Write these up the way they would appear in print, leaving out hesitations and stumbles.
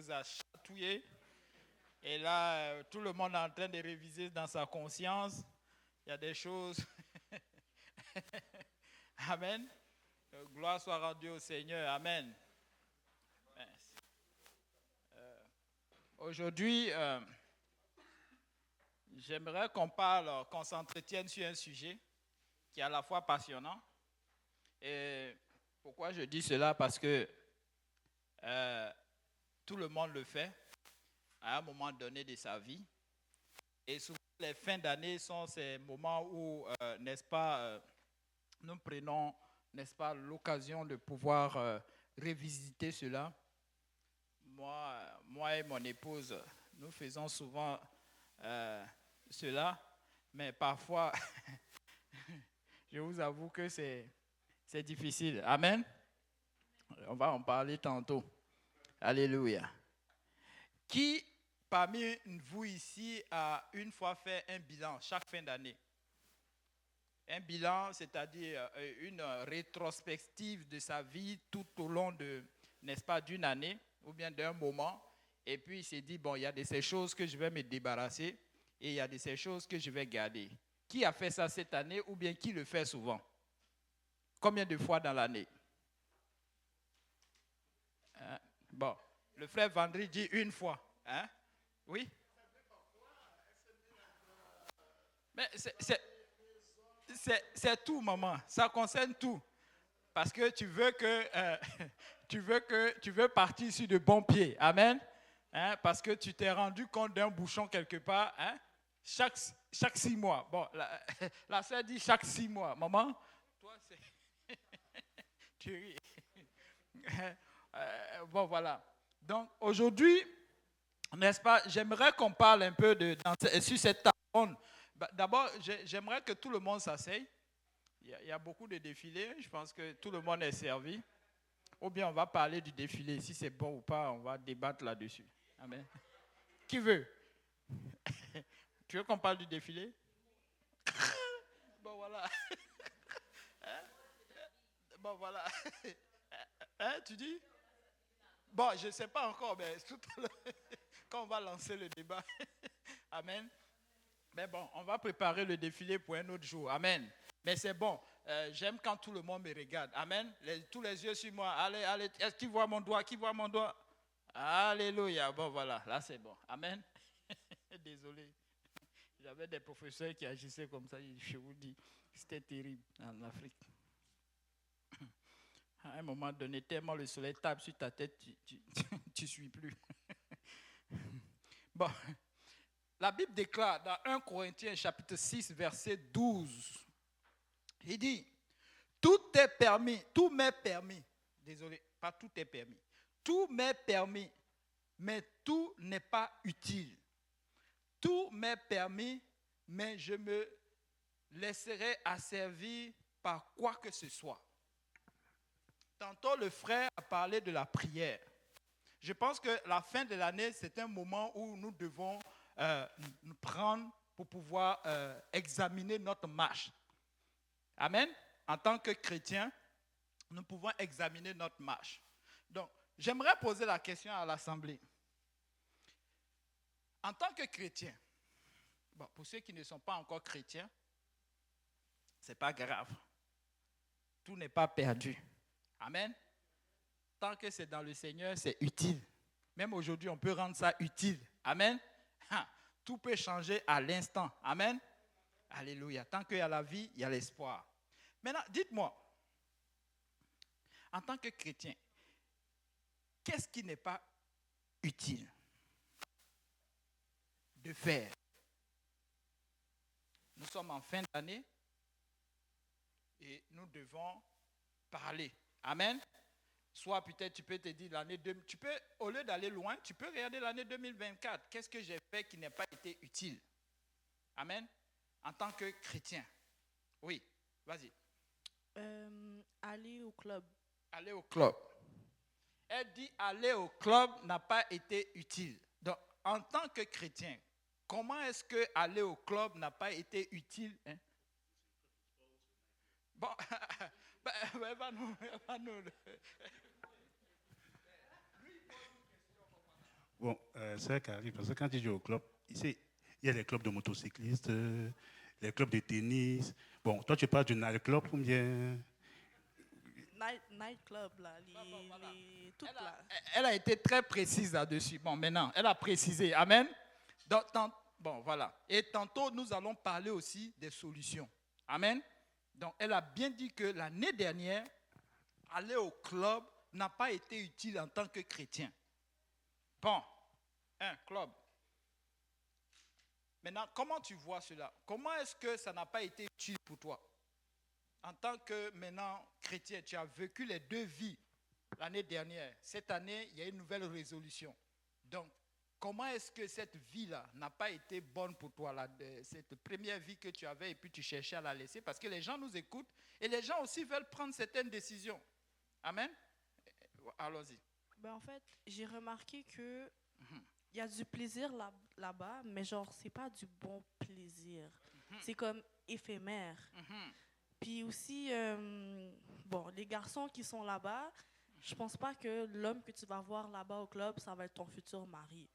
nous a chatouillés. Et là, tout le monde est en train de réviser dans sa conscience. Il y a des choses. Amen. Gloire soit rendue au Seigneur. Amen. Aujourd'hui, j'aimerais qu'on s'entretienne sur un sujet qui est à la fois passionnant. Et pourquoi je dis cela? Parce que tout le monde le fait à un moment donné de sa vie. Et souvent, les fins d'année sont ces moments où, n'est-ce pas, nous prenons, n'est-ce pas, l'occasion de pouvoir revisiter cela. Moi et mon épouse, nous faisons souvent cela, mais parfois, je vous avoue que c'est difficile. Amen. On va en parler tantôt. Alléluia. Qui parmi vous ici a une fois fait un bilan chaque fin d'année? Un bilan, c'est-à-dire une rétrospective de sa vie tout au long de, n'est-ce pas, d'une année ou bien d'un moment. Et puis il s'est dit, bon, il y a de ces choses que je vais me débarrasser et il y a de ces choses que je vais garder. Qui a fait ça cette année ou bien qui le fait souvent? Combien de fois dans l'année? Hein? Bon, le frère Vendry dit une fois. Hein? Oui? Mais c'est tout, maman. Ça concerne tout. Parce que tu veux partir sur de bons pieds. Amen. Hein? Parce que tu t'es rendu compte d'un bouchon quelque part. Hein? Chaque 6 mois. Bon, la sœur dit chaque 6 mois. Maman, toi, c'est... tu ris. Bon, voilà. Donc, aujourd'hui, n'est-ce pas, j'aimerais qu'on parle un peu sur cette table ronde. D'abord, j'aimerais que tout le monde s'asseye. Il y a beaucoup de défilés. Je pense que tout le monde est servi. Ou bien on va parler du défilé. Si c'est bon ou pas, on va débattre là-dessus. Amen. Qui veut? Tu veux qu'on parle du défilé? Bon, voilà. Hein? Bon, voilà. Hein, tu dis? Bon, je ne sais pas encore, mais tout à l'heure, quand on va lancer le débat. Amen. Mais bon, on va préparer le défilé pour un autre jour. Amen. Mais c'est bon. J'aime quand tout le monde me regarde. Amen. Tous les yeux sur moi. Allez, allez. Est-ce qu'il voit mon doigt? Qui voit mon doigt? Alléluia. Bon, voilà. Là, c'est bon. Amen. Désolé. J'avais des professeurs qui agissaient comme ça. Je vous dis, c'était terrible en Afrique. À un moment donné, tellement le soleil tape sur ta tête, tu ne suis plus. Bon. La Bible déclare dans 1 Corinthiens chapitre 6, verset 12, il dit, tout est permis, tout m'est permis. Désolé, pas tout est permis. Tout m'est permis, mais tout n'est pas utile. Tout m'est permis, mais je me laisserai asservir par quoi que ce soit. Tantôt, le frère a parlé de la prière. Je pense que la fin de l'année, c'est un moment où nous devons nous prendre pour pouvoir examiner notre marche. Amen. En tant que chrétiens, nous pouvons examiner notre marche. Donc, j'aimerais poser la question à l'Assemblée. En tant que chrétien, bon, pour ceux qui ne sont pas encore chrétiens, ce n'est pas grave. Tout n'est pas perdu. Amen. Tant que c'est dans le Seigneur, c'est utile. Même aujourd'hui, on peut rendre ça utile. Amen. Tout peut changer à l'instant. Amen. Alléluia. Tant qu'il y a la vie, il y a l'espoir. Maintenant, dites-moi, en tant que chrétien, qu'est-ce qui n'est pas utile de faire? Nous sommes en fin d'année et nous devons parler. Amen. Soit peut-être tu peux te dire l'année 2000, tu peux, au lieu d'aller loin, tu peux regarder l'année 2024. Qu'est-ce que j'ai fait qui n'a pas été utile? Amen. En tant que chrétien. Oui, vas-y. Aller au club. Aller au club. Elle dit aller au club n'a pas été utile. Donc, en tant que chrétien, comment est-ce que aller au club n'a pas été utile? Hein? Bon, va nous. Bon, c'est vrai qu'arrive, parce que quand tu joues au club, ici, il y a les clubs de motocyclistes, les clubs de tennis. Bon, toi, tu parles du nightclub ou bien... Nightclub, là, toutes Elle a, là. elle a été très précise là-dessus. Bon, maintenant, elle a précisé. Amen. Bon, voilà. Et tantôt, nous allons parler aussi des solutions. Amen. Donc, elle a bien dit que l'année dernière, aller au club n'a pas été utile en tant que chrétien. Bon, un club. Maintenant, comment tu vois cela? Comment est-ce que ça n'a pas été utile pour toi? En tant que maintenant chrétien, tu as vécu les deux vies l'année dernière. Cette année, il y a une nouvelle résolution. Donc, comment est-ce que cette vie-là n'a pas été bonne pour toi, cette première vie que tu avais et puis tu cherchais à la laisser? Parce que les gens nous écoutent et les gens aussi veulent prendre certaines décisions. Amen. Allons-y. Ben, en fait, j'ai remarqué que il y a du plaisir là-bas, mais genre, c'est pas du bon plaisir. C'est comme éphémère. Puis aussi, bon, les garçons qui sont là-bas, je pense pas que l'homme que tu vas voir là-bas au club, ça va être ton futur mari.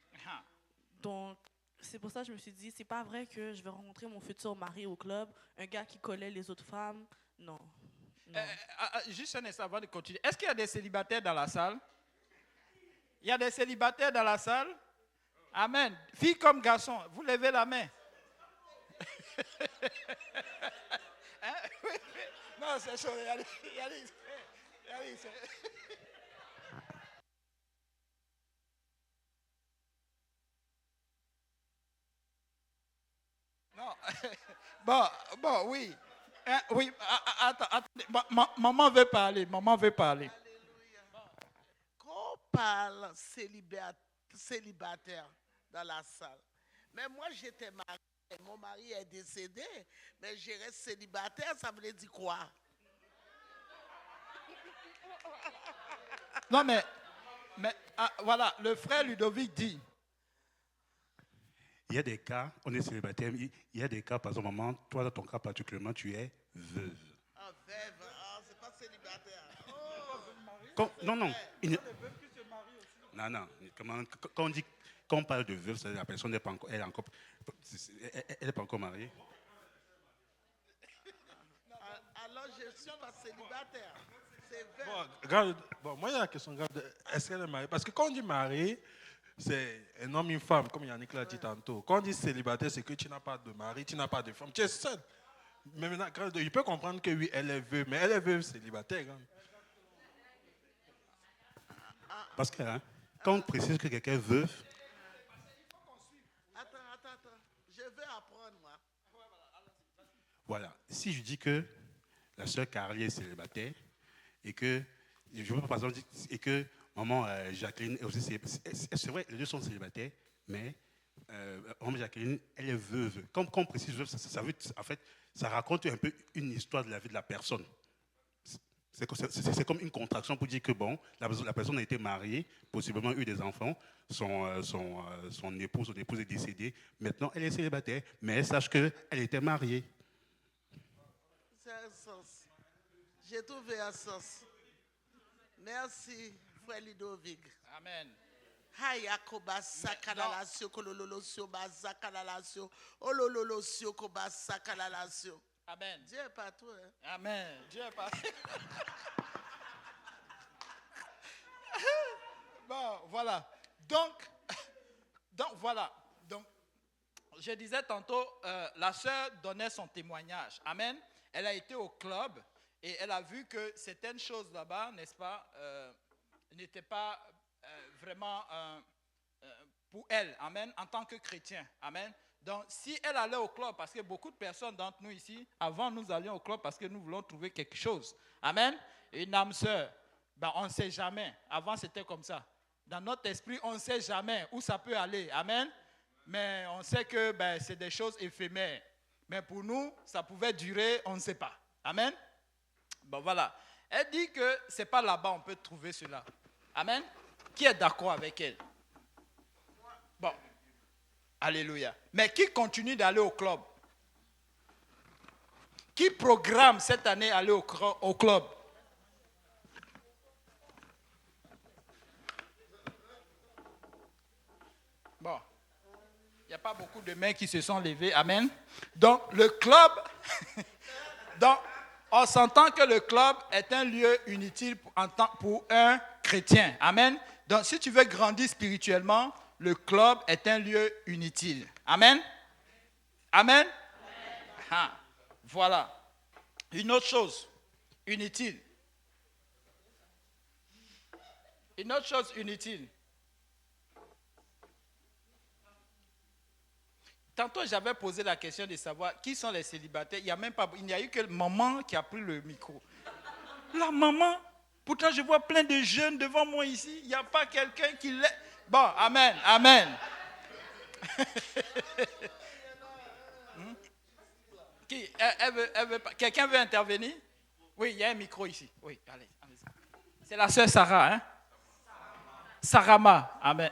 Donc, c'est pour ça que je me suis dit, c'est pas vrai que je vais rencontrer mon futur mari au club, un gars qui collait les autres femmes. Non, non. Juste un instant avant de continuer. Est-ce qu'il y a des célibataires dans la salle? Il y a des célibataires dans la salle? Amen. Filles comme garçons, vous levez la main. Hein? Non, c'est chaud. Regardez. Non. Bon, oui. Hein, oui, attendez. Maman veut parler. Maman veut parler. Alléluia. Quand on parle célibataire dans la salle, mais moi j'étais mariée, mon mari est décédé, mais je reste célibataire, ça veut dire quoi? Non, mais voilà, le frère Ludovic dit. Il y a des cas, on est célibataire, il y a des cas, par exemple, maman, toi, dans ton cas particulièrement, tu es veuve. Ah, veuve, c'est pas célibataire. Non, non. Non, non. Quand on parle de veuve, c'est la personne n'est pas encore, elle est pas encore mariée. Alors je ne suis pas célibataire. C'est veuve. Bon, regarde, bon, moi, il y a la question, regarde, est-ce qu'elle est mariée? Parce que quand on dit mariée, c'est un homme et une femme, comme Yannick l'a dit tantôt. Quand on dit célibataire, c'est que tu n'as pas de mari, tu n'as pas de femme, tu es seul. Mais maintenant, il peut comprendre que oui, elle est veuve, mais elle est veuve célibataire. Hein. Parce que quand on précise que quelqu'un est veuve, Attends. Je veux apprendre, moi. voilà. Si je dis que la sœur Carly est célibataire et que, je veux par exemple dire, et que maman Jacqueline aussi, c'est vrai, les deux sont célibataires, mais maman Jacqueline, elle est veuve. Quand on précise veuve, ça veut, en fait, ça raconte un peu une histoire de la vie de la personne. C'est comme une contraction pour dire que bon, la personne a été mariée, possiblement eu des enfants, son épouse est décédée, maintenant elle est célibataire, mais elle sache qu'elle était mariée. C'est un sens. J'ai trouvé un sens. Merci, frère Ludovic. Amen. Hayakoba sakalalasio kolololosio bazakalalasio olololosio koba sakalalasio. Amen. Dieu est partout. Hein? Amen. Dieu est partout. Bon, voilà. Donc, voilà. Donc, je disais tantôt, la sœur donnait son témoignage. Amen. Elle a été au club et elle a vu que certaines choses là-bas, n'est-ce pas, n'étaient pas vraiment pour elle. Amen. En tant que chrétien. Amen. Donc, si elle allait au club, parce que beaucoup de personnes d'entre nous ici, avant nous allions au club parce que nous voulons trouver quelque chose. Amen. Une âme sœur. Ben, on ne sait jamais. Avant, c'était comme ça. Dans notre esprit, on ne sait jamais où ça peut aller. Amen. Mais on sait que c'est des choses éphémères. Mais pour nous, ça pouvait durer, on ne sait pas. Amen. Bon, voilà. Elle dit que ce n'est pas là-bas on peut trouver cela. Amen. Qui est d'accord avec elle? Bon. Alléluia. Mais qui continue d'aller au club? Qui programme cette année aller au club? Bon. Il n'y a pas beaucoup de mains qui se sont levées. Amen. Donc, le club, donc, on s'entend que le club est un lieu inutile pour un chrétien. Amen. Donc, si tu veux grandir spirituellement, le club est un lieu inutile. Amen. Amen. Ah, voilà. Une autre chose inutile. Une autre chose inutile. Tantôt, j'avais posé la question de savoir qui sont les célibataires. Il n'y a eu que maman qui a pris le micro. La maman, pourtant je vois plein de jeunes devant moi ici. Il n'y a pas quelqu'un qui l'est. Bon, amen, amen. Quelqu'un veut intervenir? Oui, il y a un micro ici. Oui, allez. C'est la sœur Sarah, hein? Sarama, amen.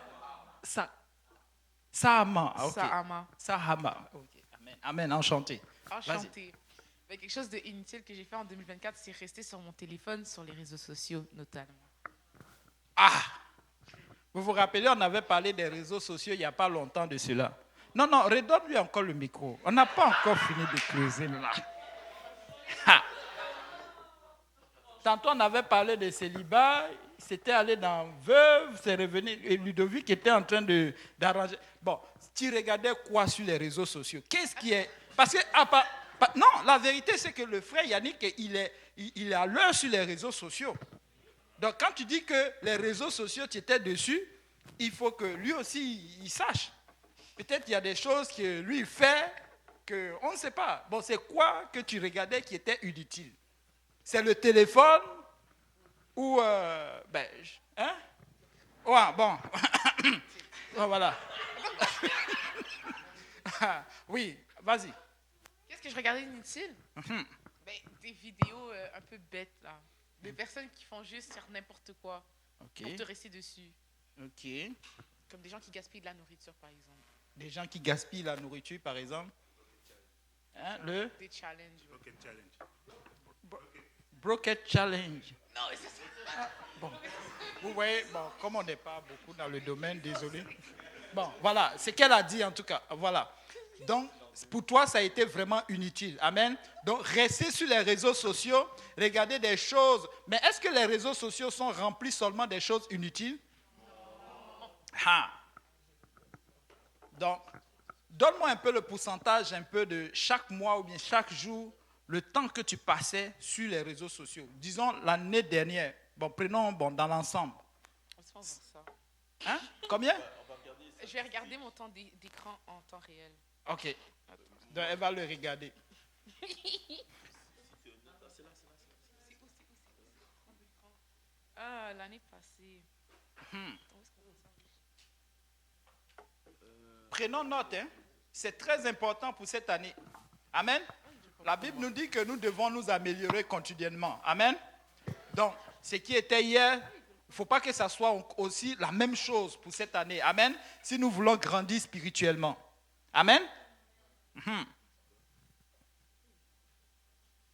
Sahama, ok. Sahama, ok. Amen, amen, enchanté. Enchantée. Mais quelque chose d'inutile que j'ai fait en 2024, c'est rester sur mon téléphone, sur les réseaux sociaux notamment. Ah! Vous vous rappelez, on avait parlé des réseaux sociaux il n'y a pas longtemps de cela. Non, redonne-lui encore le micro. On n'a pas encore fini de creuser là. Ha. Tantôt, on avait parlé de célibat. C'était allé dans Veuve, c'est revenu. Et Ludovic était en train d'arranger. Bon, tu regardais quoi sur les réseaux sociaux? Qu'est-ce qui est. Parce que. Non, la vérité, c'est que le frère Yannick, il est à l'heure sur les réseaux sociaux. Donc, quand tu dis que les réseaux sociaux, tu étais dessus, il faut que lui aussi, il sache. Peut-être qu'il y a des choses que lui fait qu'on ne sait pas. Bon, c'est quoi que tu regardais qui était inutile? C'est le téléphone ou... hein? Ouais, bon. Voilà. Oui, vas-y. Qu'est-ce que je regardais inutile? Des vidéos un peu bêtes, là. Des personnes qui font juste faire n'importe quoi pour te rester dessus. Ok. Comme des gens qui gaspillent de la nourriture, par exemple. Des gens qui gaspillent la nourriture, par exemple. Hein, des challenges. Brocket Challenge. Non, mais c'est ça. Bon. Vous voyez, bon, comme on n'est pas beaucoup dans le domaine, désolé. Bon, voilà, c'est qu'elle a dit en tout cas. Voilà. Donc, pour toi, ça a été vraiment inutile. Amen. Donc, restez sur les réseaux sociaux, regardez des choses. Mais est-ce que les réseaux sociaux sont remplis seulement des choses inutiles? Ah. Donc, donne-moi un peu le pourcentage un peu de chaque mois ou bien chaque jour, le temps que tu passais sur les réseaux sociaux. Disons l'année dernière. Bon, prenons dans l'ensemble. On se fait ça. Hein? Combien? Je vais regarder mon temps d'écran en temps réel. Ok. Donc, elle va le regarder. Ah, l'année passée. Prenons note, hein. C'est très important pour cette année. Amen. La Bible nous dit que nous devons nous améliorer quotidiennement. Amen. Donc, ce qui était hier, il ne faut pas que ça soit aussi la même chose pour cette année. Amen. Si nous voulons grandir spirituellement. Amen.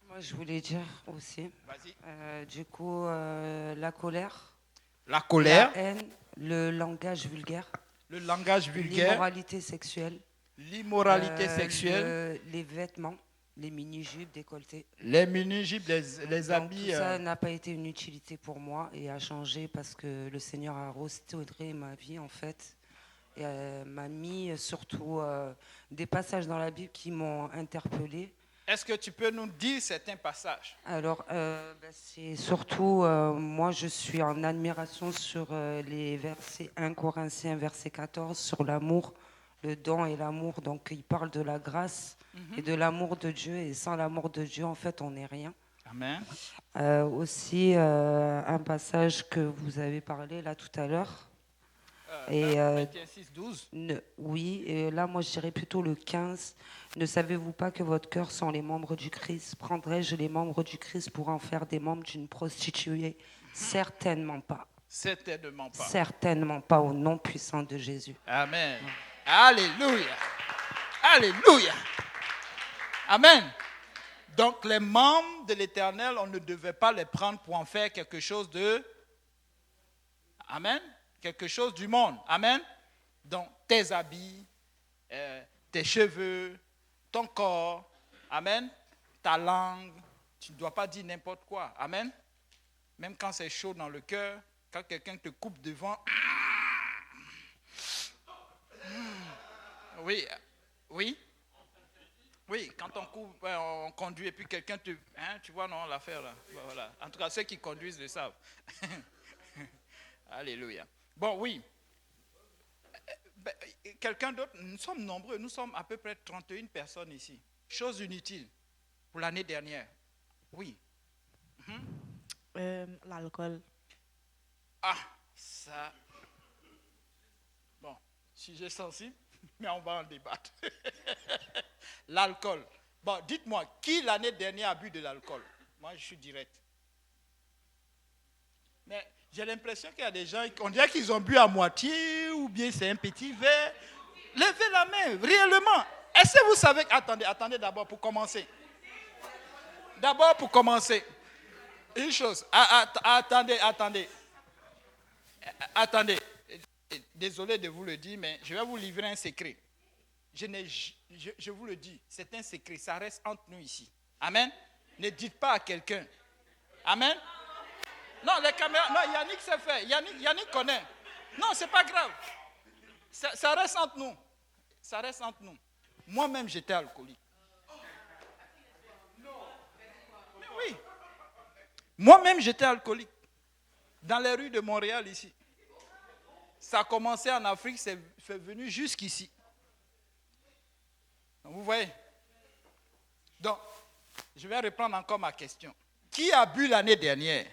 Moi, je voulais dire aussi, Vas-y. du coup, la colère, La colère, la haine, le langage vulgaire, le langage vulgaire, l'immoralité sexuelle, l'immoralité sexuelle, les vêtements, les mini-jupes décolletées. les mini-jupes, les Donc, habits. tout ça n'a pas été une utilité pour moi et a changé parce que le Seigneur a restauré ma vie en fait. Et m'a mis surtout des passages dans la Bible qui m'ont interpellée. Est-ce que tu peux nous dire certains passages? Alors, c'est surtout, moi je suis en admiration sur les versets 1 Corinthiens, verset 14, sur l'amour, le don et l'amour. Donc, il parle de la grâce et de l'amour de Dieu. Et sans l'amour de Dieu, en fait, on n'est rien. Amen. Aussi, un passage que vous avez parlé là tout à l'heure. Et 26, 12. oui, et là, moi, je dirais plutôt le 15. Ne savez-vous pas que votre cœur sont les membres du Christ? Prendrais-je les membres du Christ pour en faire des membres d'une prostituée? Certainement pas. Certainement pas. Certainement pas au nom puissant de Jésus. Amen. Alléluia. Alléluia. Amen. Donc, les membres de l'Éternel, on ne devait pas les prendre pour en faire quelque chose de... Amen. Quelque chose du monde. Amen. Donc, tes habits, tes cheveux, ton corps, amen, ta langue, tu ne dois pas dire n'importe quoi, amen. Même quand c'est chaud dans le cœur, quand quelqu'un te coupe devant, oui, oui, oui, quand on coupe, on conduit et puis quelqu'un te, tu vois non l'affaire là, voilà. En tout cas ceux qui conduisent le savent. Alléluia. Bon, oui. Quelqu'un d'autre, nous sommes nombreux, nous sommes à peu près 31 personnes ici. Chose inutile pour l'année dernière. Oui. L'alcool. Ah, ça. Bon, sujet sensible, mais on va en débattre. L'alcool. Bon, dites-moi, qui l'année dernière a bu de l'alcool? Moi, je suis direct. Mais j'ai l'impression qu'il y a des gens, on dirait qu'ils ont bu à moitié, ou bien c'est un petit verre. Levez la main, réellement. Est-ce que vous savez... Attendez d'abord pour commencer. D'abord pour commencer. Une chose. Attendez. Désolé de vous le dire, mais je vais vous livrer un secret. Je vous le dis, c'est un secret. Ça reste entre nous ici. Amen. Ne dites pas à quelqu'un. Amen. Non, les caméras. Non, Yannick s'est fait. Yannick connaît. Non, c'est pas grave. Ça reste entre nous. Ça reste entre nous. Moi-même, j'étais alcoolique. Mais oui. Moi-même, j'étais alcoolique. Dans les rues de Montréal, ici. Ça a commencé en Afrique, c'est venu jusqu'ici. Vous voyez? Donc, je vais reprendre encore ma question. Qui a bu l'année dernière?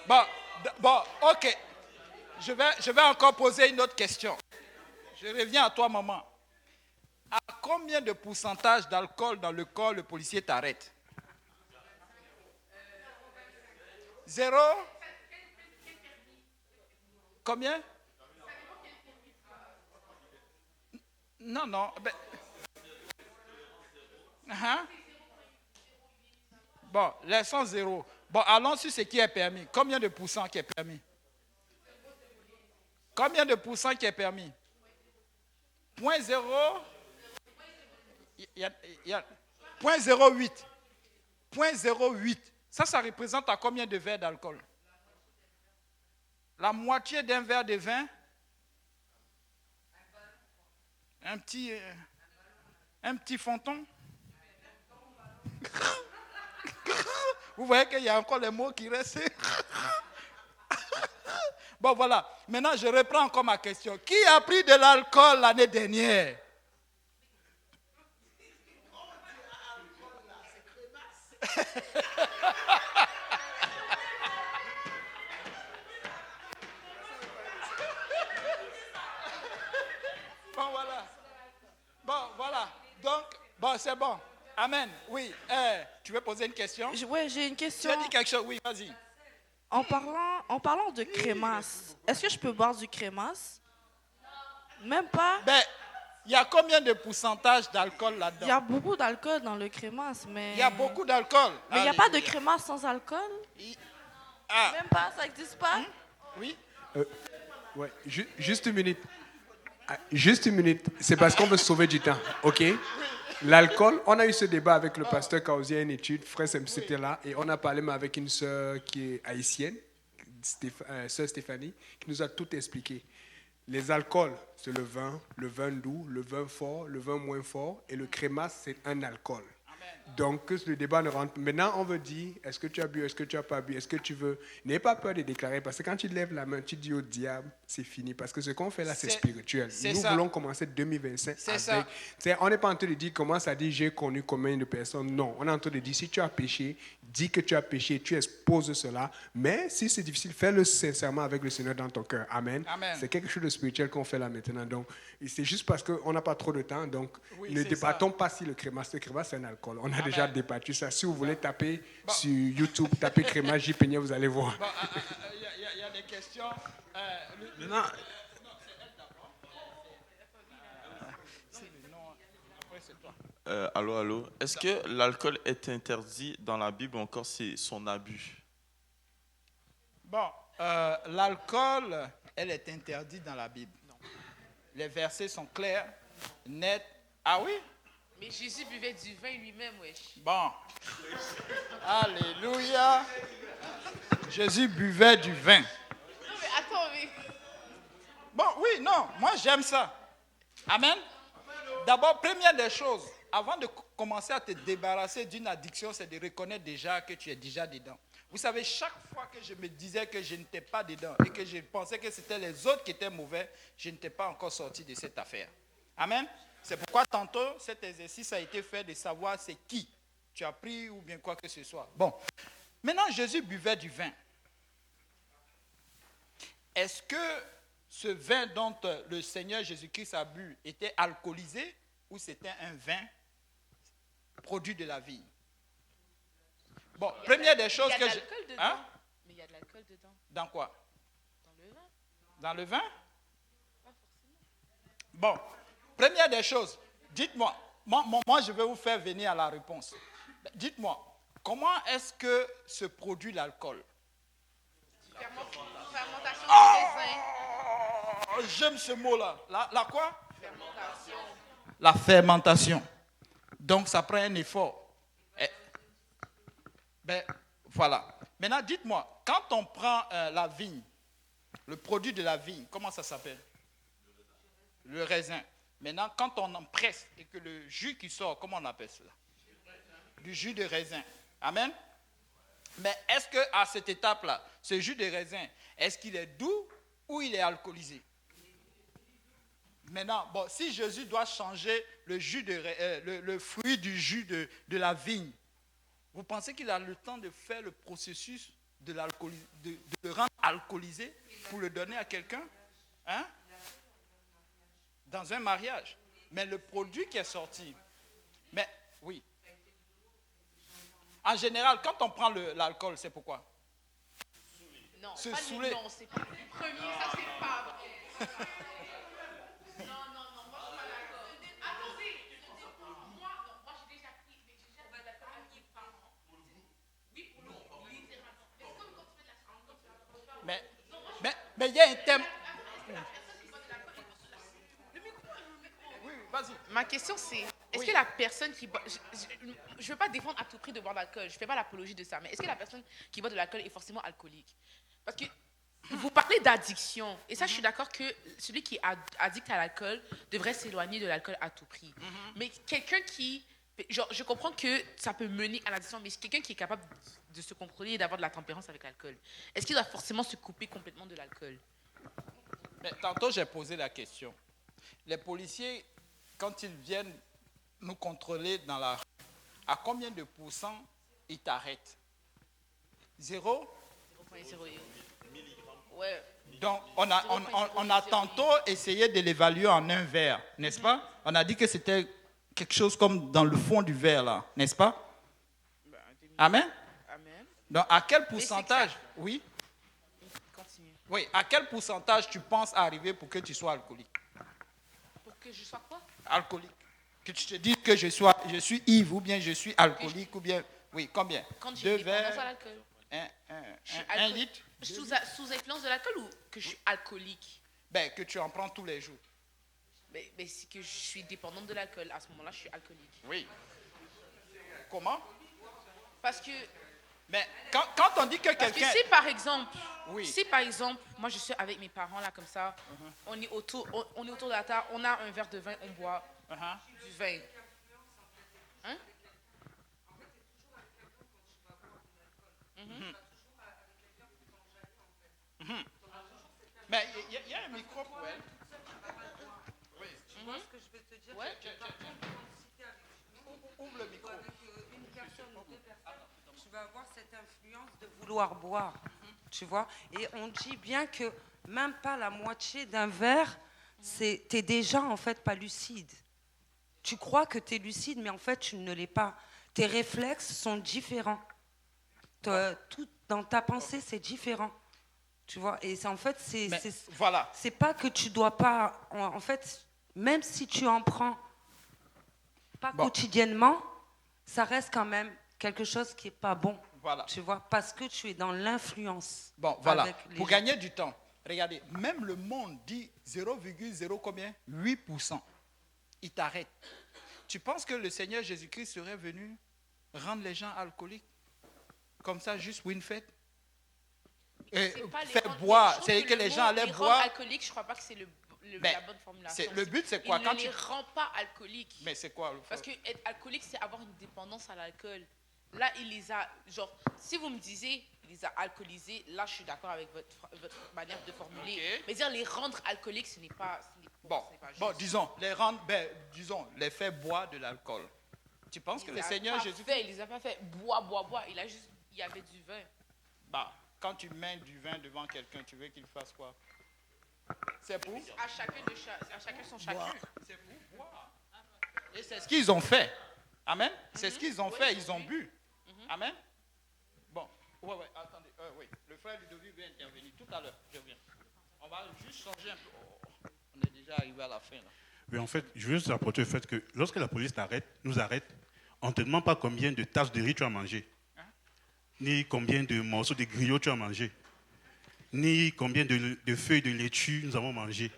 Bon, ok. Je vais encore poser une autre question. Je reviens à toi, maman. À combien de pourcentage d'alcool dans le corps le policier t'arrête? 0? Combien? Non. Bon, laissons 0. Bon, allons sur ce qui est permis. Combien de pourcents qui est permis? Combien de pourcents qui est permis? 0.0? 0.08. 0.08. Ça représente à combien de verres d'alcool? La moitié d'un verre de vin? Un petit fonton? Vous voyez qu'il y a encore les mots qui restent. Bon, voilà. Maintenant, je reprends encore ma question. Qui a pris de l'alcool l'année dernière? Bon, voilà. Donc, c'est bon. Amen. Oui. Tu veux poser une question? Oui, j'ai une question. Tu as dit quelque chose? Oui, vas-y. En parlant de crémasse, est-ce que je peux boire du crémasse? Même pas? Il y a combien de pourcentage d'alcool là-dedans? Il y a beaucoup d'alcool dans le crémasse, mais... Il y a beaucoup d'alcool. Mais il n'y a pas de crémasse sans alcool? Même pas, ça n'existe pas? Oui. Ouais, juste une minute. Juste une minute. C'est parce qu'on veut sauver du temps, ok? L'alcool, on a eu ce débat avec le pasteur Kaosia, une étude, frère c'était là, et on a parlé mais avec une sœur qui est haïtienne, sœur Stéphanie, qui nous a tout expliqué. Les alcools, c'est le vin doux, le vin fort, le vin moins fort, et le crémasse, c'est un alcool. Donc, le débat ne rentre. Maintenant, on veut dire, est-ce que tu as bu, est-ce que tu n'as pas bu, est-ce que tu veux... N'aie pas peur de déclarer, parce que quand tu lèves la main, tu dis au diable, c'est fini. Parce que ce qu'on fait là, c'est spirituel. Nous voulons commencer 2025 avec... On n'est pas en train de dire, commence à dire, j'ai connu combien de personnes. Non, on est en train de dire, si tu as péché, dis que tu as péché, tu exposes cela. Mais si c'est difficile, fais-le sincèrement avec le Seigneur dans ton cœur. Amen. C'est quelque chose de spirituel qu'on fait là maintenant. Donc, c'est juste parce qu'on n'a pas trop de temps. Donc, ne débattons pas si le crémasse c'est un alcool. On a déjà débattu ça. Si vous voulez taper sur YouTube, taper crémasse J. Peña, vous allez voir. Il y a des questions. Maintenant, c'est le nom. Après, c'est toi. Allô, allô. Est-ce que l'alcool est interdit dans la Bible ou encore c'est son abus? Bon, l'alcool, elle est interdite dans la Bible. Les versets sont clairs, nets. Ah oui? Mais Jésus buvait du vin lui-même, wesh. Bon. Alléluia. Jésus buvait du vin. Non, mais attends, mais... Bon, oui, non, moi j'aime ça. Amen. D'abord, première des choses, avant de commencer à te débarrasser d'une addiction, c'est de reconnaître déjà que tu es déjà dedans. Vous savez, chaque fois que je me disais que je n'étais pas dedans et que je pensais que c'était les autres qui étaient mauvais, je n'étais pas encore sorti de cette affaire. Amen. C'est pourquoi tantôt, cet exercice a été fait de savoir c'est qui tu as pris ou bien quoi que ce soit. Bon, maintenant Jésus buvait du vin. Est-ce que ce vin dont le Seigneur Jésus-Christ a bu était alcoolisé ou c'était un vin produit de la vigne? Bon, première des choses que Il y a de l'alcool dedans. Hein? Mais il y a de l'alcool dedans. Dans quoi? Dans le vin. Dans le vin? Pas forcément. Bon, première des choses, dites-moi, moi je vais vous faire venir à la réponse. Dites-moi, comment est-ce que se produit l'alcool? Fermentation du raisin. Oh, j'aime ce mot-là. La quoi? Fermentation. La fermentation. Donc ça prend un effort. Ben, voilà. Maintenant, dites-moi, quand on prend la vigne, le produit de la vigne, comment ça s'appelle? Le raisin. Maintenant, quand on en presse et que le jus qui sort, comment on appelle cela? Du jus de raisin. Amen. Mais est-ce qu'à cette étape-là, ce jus de raisin, est-ce qu'il est doux ou il est alcoolisé? Maintenant, bon, si Jésus doit changer le fruit du jus de la vigne, vous pensez qu'il a le temps de faire le processus de le rendre alcoolisé pour le donner à quelqu'un? Hein? Dans un mariage. Mais le produit qui est sorti, mais oui. En général, quand on prend l'alcool, c'est pourquoi? Non, Se pas saouler. non, c'est pas le premier, ça c'est pas vrai. Non, moi je suis pas d'accord. Attendez, moi j'ai déjà pris, mais j'ai déjà pris l'alcool avec mes parents. Oui, pour l'eau, littéralement. Mais c'est comme quand tu fais de la chanson. Mais il y a un thème. Oui, vas-y. Ma question c'est, est-ce que la personne qui boit... Je ne veux pas défendre à tout prix de boire de l'alcool, je ne fais pas l'apologie de ça, mais est-ce que la personne qui boit de l'alcool est forcément alcoolique? Parce que vous parlez d'addiction, et ça je suis d'accord que celui qui est addict à l'alcool devrait s'éloigner de l'alcool à tout prix. Mais quelqu'un qui... Genre, je comprends que ça peut mener à l'addiction, mais quelqu'un qui est capable de se contrôler et d'avoir de la tempérance avec l'alcool, est-ce qu'il doit forcément se couper complètement de l'alcool? Mais tantôt, j'ai posé la question. Les policiers, quand ils viennent nous contrôler dans la rue, à combien de pourcents ils t'arrêtent? 0? 0,0. Ouais. Donc, on a tantôt essayé de l'évaluer en un verre, n'est-ce pas? On a dit que c'était quelque chose comme dans le fond du verre, là, n'est-ce pas? Amen? Amen. Donc, à quel pourcentage? Oui? Continue. Oui, à quel pourcentage tu penses arriver pour que tu sois alcoolique? Pour que je sois quoi? Alcoolique. Que tu te dises que je suis ivre ou bien je suis alcoolique ou bien... Oui, combien? Quand j'ai 2 une dépendance à verres, l'alcool. un litre? Sous influence de l'alcool ou que je suis alcoolique? Ben, que tu en prends tous les jours. Mais c'est que je suis dépendante de l'alcool. À ce moment-là, je suis alcoolique. Oui. Comment? Parce que... Mais quand on dit que Parce que quelqu'un... si par exemple, Oui. si par exemple, moi je suis avec mes parents là comme ça, on est autour de la table, on a un verre de vin, on boit du vin. Hein? Mais il y a un micro pour elle. Oui. Tu vois ce que je veux te dire? Ouais. Ouvre le micro. Avec une personne ou deux personnes, tu vas avoir cette influence de vouloir boire. Tu vois? Et on dit bien que même pas la moitié d'un verre, t'es déjà en fait pas lucide. Tu crois que tu es lucide, mais en fait tu ne l'es pas. Tes réflexes sont différents. Tout dans ta pensée, c'est différent. Tu vois? Et en fait, voilà. C'est pas que tu dois pas... En fait, même si tu en prends pas Bon. quotidiennement, ça reste quand même quelque chose qui n'est pas bon. Voilà. Tu vois, parce que tu es dans l'influence. Bon, voilà. avec les Pour gens. gagner du temps, regardez, même le monde dit 0,0 combien 8%. Il t'arrête. Tu penses que le Seigneur Jésus-Christ serait venu rendre les gens alcooliques comme ça, juste pour une fête? Et C'est pas les faire rendre- boire, je trouve c'est que le les mot gens allaient les rendre boire. alcooliques, je crois pas que c'est Ben, la bonne formulation. le but, c'est quoi? Il Quand ne tu- les rend pas alcooliques. Mais c'est quoi? Parce que être alcoolique, c'est avoir une dépendance à l'alcool. Là, il les a, genre, si vous me disiez, il les a alcoolisés, là, je suis d'accord avec votre manière de formuler. Ok. Mais dire les rendre alcooliques, ce n'est pas, Bon, pas juste. bon, disons, les faire boire de l'alcool. Tu penses que Il le les a Seigneur pas Jésus, fait, il les a pas fait boire. Il y avait du vin. bah, quand tu mets du vin devant quelqu'un, tu veux qu'il fasse quoi? C'est pour À chacun son chacun. C'est pour boire. Et c'est ce qu'ils ont fait. Amen. C'est ce qu'ils ont fait. Ils ont bu. Amen. Bon. Ouais, attendez. Oui. Le frère Ludovic veut intervenir tout à l'heure. Je viens. On va juste changer un peu. Oh, on est déjà arrivé à la fin. Là. Oui, en fait, je veux juste rapporter le fait que lorsque la police nous arrête, on ne te demande pas combien de tasses de riz tu as mangé, ni combien de morceaux de griots tu as mangé, ni combien de feuilles de laitue nous avons mangé.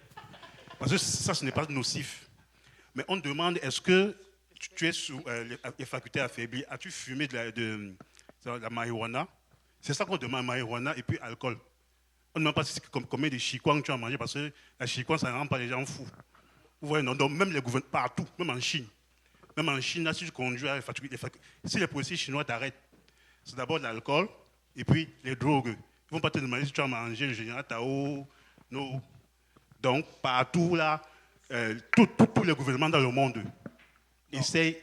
Parce que ça, ce n'est pas nocif. Mais on te demande, est-ce que tu es sous les facultés affaiblies? As-tu fumé de la marijuana? C'est ça qu'on demande, marijuana et puis alcool. On ne demande pas combien de chikwang tu as mangé, parce que la chikwang, ça ne rend pas les gens fous. Vous voyez, non, donc même les gouvernements, partout, même en Chine. Même en Chine, là, si tu conduis à si les policiers chinois t'arrêtent, c'est d'abord l'alcool et puis les drogues. Ils ne vont pas te demander si tu as mangé le général Tao. Non. Donc, partout, là, tous les gouvernements dans le monde essayent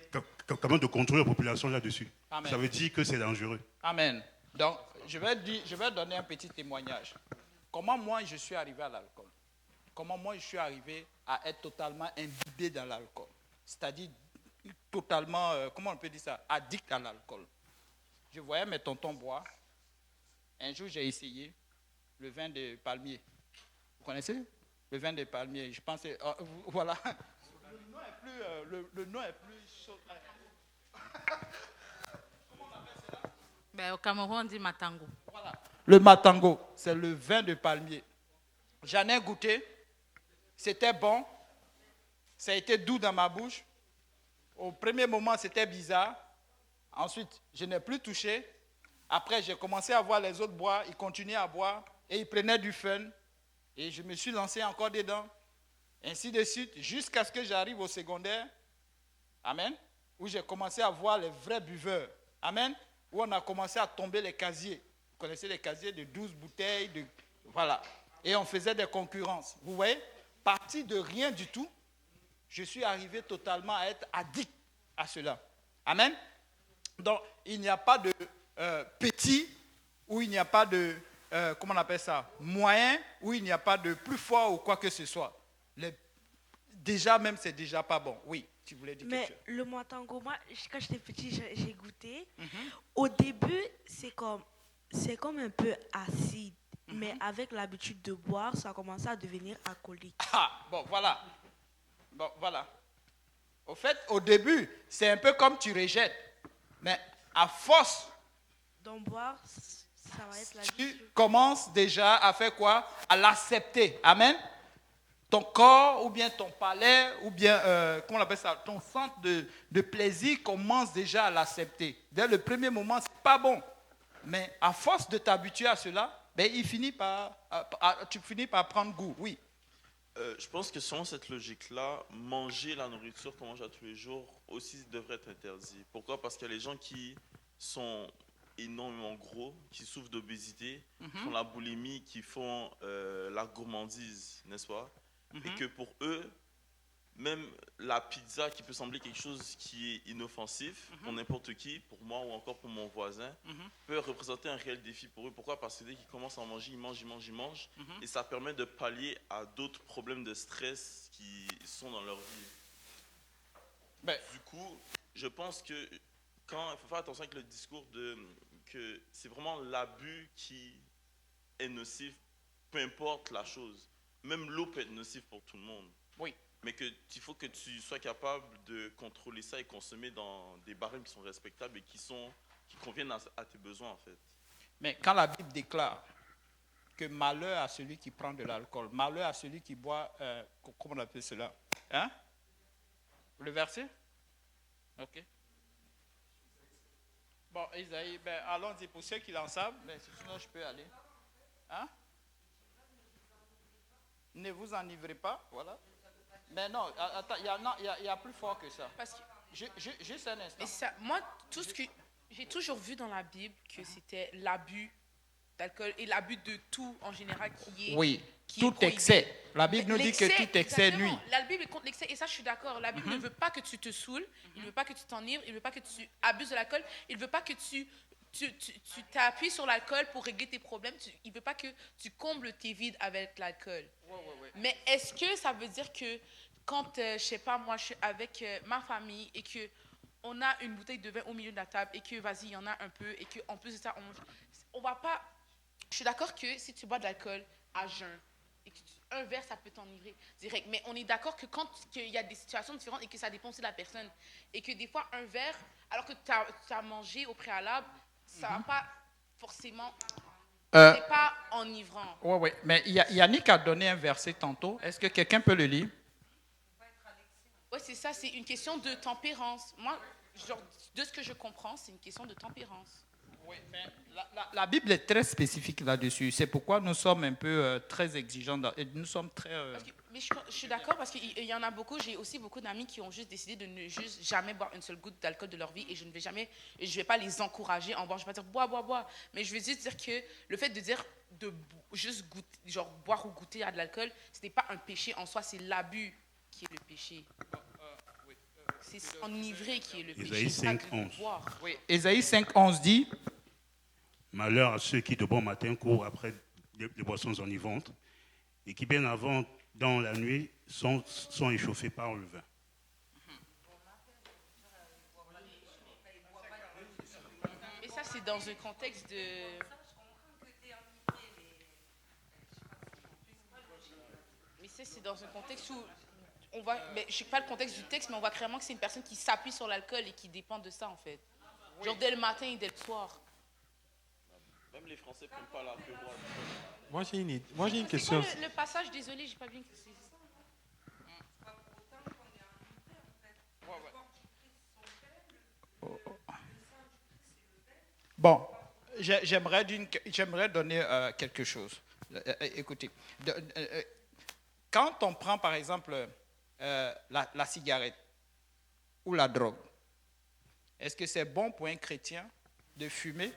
quand même de contrôler la population là-dessus. Amen. Ça veut dire que c'est dangereux. Amen. Donc, je vais donner un petit témoignage. Comment moi, je suis arrivé à l'alcool? Comment moi, je suis arrivé à être totalement imbibé dans l'alcool? C'est-à-dire totalement, comment on peut dire ça? Addict à l'alcool. Je voyais mes tontons boire. Un jour, j'ai essayé le vin de palmier. Vous connaissez? Le vin de palmier. Je pensais, voilà. Le nom est plus chaud. Comment on appelle cela? Ben, au Cameroun, on dit matango. Voilà. Le matango, c'est le vin de palmier. J'en ai goûté. C'était bon. Ça a été doux dans ma bouche. Au premier moment, c'était bizarre. Ensuite, je n'ai plus touché. Après, j'ai commencé à voir les autres boire. Ils continuaient à boire. Et ils prenaient du fun. Et je me suis lancé encore dedans. Ainsi de suite, jusqu'à ce que j'arrive au secondaire. Amen. Où j'ai commencé à voir les vrais buveurs. Amen. Où on a commencé à tomber les casiers. Vous connaissez les casiers de 12 bouteilles. Voilà. Et on faisait des concurrences. Vous voyez, parti de rien du tout, je suis arrivé totalement à être addict à cela. Amen. Donc, il n'y a pas de petit, ou il n'y a pas de, comment on appelle ça, moyen, ou il n'y a pas de plus fort ou quoi que ce soit. Déjà même, c'est déjà pas bon. Oui, tu voulais dire quelque chose. Mais le Matango, moi, quand j'étais petit, j'ai goûté. Au début, c'est comme un peu acide. Mais avec l'habitude de boire, ça a commencé à devenir alcoolique. Ah, bon, voilà. Bon, voilà. Au fait, au début, c'est un peu comme tu rejettes. Mais à force, Donc boire, ça va être la tu vie. commences déjà à faire quoi? À l'accepter. Amen. Ton corps, ou bien ton palais, ou bien, comment on appelle ça? Ton centre de plaisir commence déjà à l'accepter. Dès le premier moment, c'est pas bon. Mais à force de t'habituer à cela, ben, tu finis par prendre goût. Oui. Je pense que selon cette logique-là, manger la nourriture qu'on mange à tous les jours aussi devrait être interdit. Pourquoi? Parce qu'il y a les gens qui sont énormément gros, qui souffrent d'obésité, qui font la boulimie, qui font la gourmandise, n'est-ce pas? Et que pour eux, même la pizza qui peut sembler quelque chose qui est inoffensif pour n'importe qui, pour moi ou encore pour mon voisin, peut représenter un réel défi pour eux. Pourquoi? Parce que dès qu'ils commencent à manger, ils mangent. Et ça permet de pallier à d'autres problèmes de stress qui sont dans leur vie. Du coup, je pense que il faut faire attention avec le discours que c'est vraiment l'abus qui est nocif, peu importe la chose. Même l'eau peut être nocive pour tout le monde. Oui. mais qu'il faut que tu sois capable de contrôler ça et consommer dans des barèmes qui sont respectables et qui conviennent à tes besoins, en fait. Mais quand la Bible déclare que malheur à celui qui prend de l'alcool, malheur à celui qui boit, comment on appelle cela? Hein? Le verset? Ok. Bon, Isaïe, ben, allons-y pour ceux qui l'en savent, mais sinon je peux aller. Hein? Ne vous enivrez pas, voilà. Mais non, attends, il y a plus fort que ça. Parce que, juste un instant. mais ça, moi, tout ce que j'ai toujours vu dans la Bible, que c'était l'abus d'alcool et l'abus de tout en général qui est. Oui, qui est tout prohibé. excès. La Bible nous dit que L'excès, tout excès exactement. nuit. La Bible est contre l'excès et ça, je suis d'accord. La Bible ne veut pas que tu te saoules, il ne veut pas que tu t'enivres, il ne veut pas que tu abuses de l'alcool, il ne veut pas que tu t'appuies sur l'alcool pour régler tes problèmes, il ne veut pas que tu combles tes vides avec l'alcool. Ouais. Mais est-ce que ça veut dire que quand, je sais pas, moi, je suis avec ma famille et que on a une bouteille de vin au milieu de la table et que, vas-y, il y en a un peu et qu'en plus de ça, on va pas... Je suis d'accord que si tu bois de l'alcool à jeun, et que un verre, ça peut t'enivrer direct. Mais on est d'accord que quand il y a des situations différentes et que ça dépend aussi de la personne, et que des fois, un verre, alors que tu as mangé au préalable, ça va pas forcément... c'est pas enivrant. Oui, mais Yannick a donné un verset tantôt. Est-ce que quelqu'un peut le lire? Oui, c'est ça, c'est une question de tempérance. Moi, genre, de ce que je comprends, c'est une question de tempérance. Oui, mais la Bible est très spécifique là-dessus. C'est pourquoi nous sommes un peu très exigeants. Nous sommes très... Mais je suis d'accord parce qu'il y en a beaucoup. J'ai aussi beaucoup d'amis qui ont juste décidé de ne juste jamais boire une seule goutte d'alcool de leur vie et je ne vais pas les encourager en boire. Je ne vais pas dire bois. Mais je veux juste dire que le fait de dire de juste goûter, genre boire ou goûter à de l'alcool, ce n'est pas un péché en soi, c'est l'abus qui est le péché. C'est s'enivrer qui est le péché. Ésaïe 5:11. Oui, Ésaïe 5:11 dit... Malheur à ceux qui de bon matin courent après des boissons enivrantes et qui bien avant, dans la nuit, sont échauffés par le vin. Et ça, c'est dans un contexte de... Mais ça, c'est dans un contexte où on voit... Mais, je ne sais pas le contexte du texte, mais on voit clairement que c'est une personne qui s'appuie sur l'alcool et qui dépend de ça, en fait. Genre dès le matin et dès le soir. Même les Français ne prennent pas la boire. Moi, j'ai une C'est question. quoi le passage? Désolé, j'ai pas bien... Bon, j'aimerais donner quelque chose. Écoutez, quand on prend par exemple la cigarette ou la drogue, est-ce que c'est bon pour un chrétien de fumer?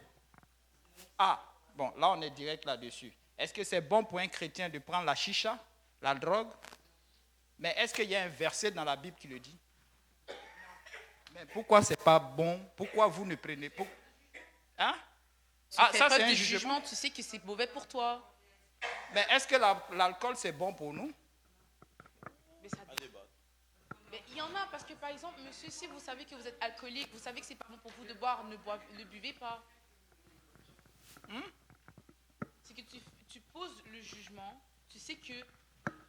Ah, bon, là on est direct là-dessus. Est-ce que c'est bon pour un chrétien de prendre la chicha, la drogue? Mais est-ce qu'il y a un verset dans la Bible qui le dit? Mais pourquoi c'est pas bon? Pourquoi vous ne prenez pas? Hein? Tu fais ça preuve c'est un de jugement. tu sais que c'est mauvais pour toi. Mais est-ce que l'alcool c'est bon pour nous? Mais ça débat. Mais il y en a parce que par exemple, monsieur, si vous savez que vous êtes alcoolique, vous savez que c'est pas bon pour vous de boire, ne buvez pas. C'est que tu poses le jugement, tu sais que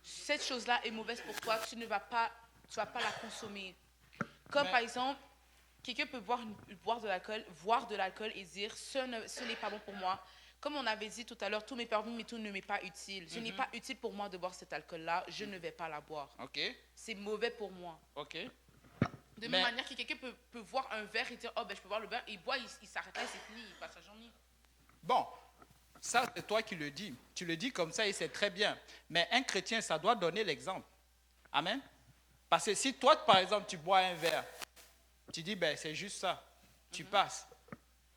cette chose-là est mauvaise pour toi, tu vas pas la consommer. Comme par exemple, quelqu'un peut boire de l'alcool et dire ce n'est pas bon pour moi. Comme on avait dit tout à l'heure, tout m'est permis, mais tout ne m'est pas utile. Ce n'est pas utile pour moi de boire cet alcool-là, je ne vais pas la boire. Okay. C'est mauvais pour moi. Okay. De même manière que quelqu'un peut voir un verre et dire oh ben je peux boire le verre, et il boit, il s'arrête là et c'est fini, il passe sa journée. Bon, ça c'est toi qui le dis. Tu le dis comme ça et c'est très bien. Mais un chrétien, ça doit donner l'exemple. Amen. Parce que si toi, par exemple, tu bois un verre, tu dis, ben c'est juste ça, tu passes.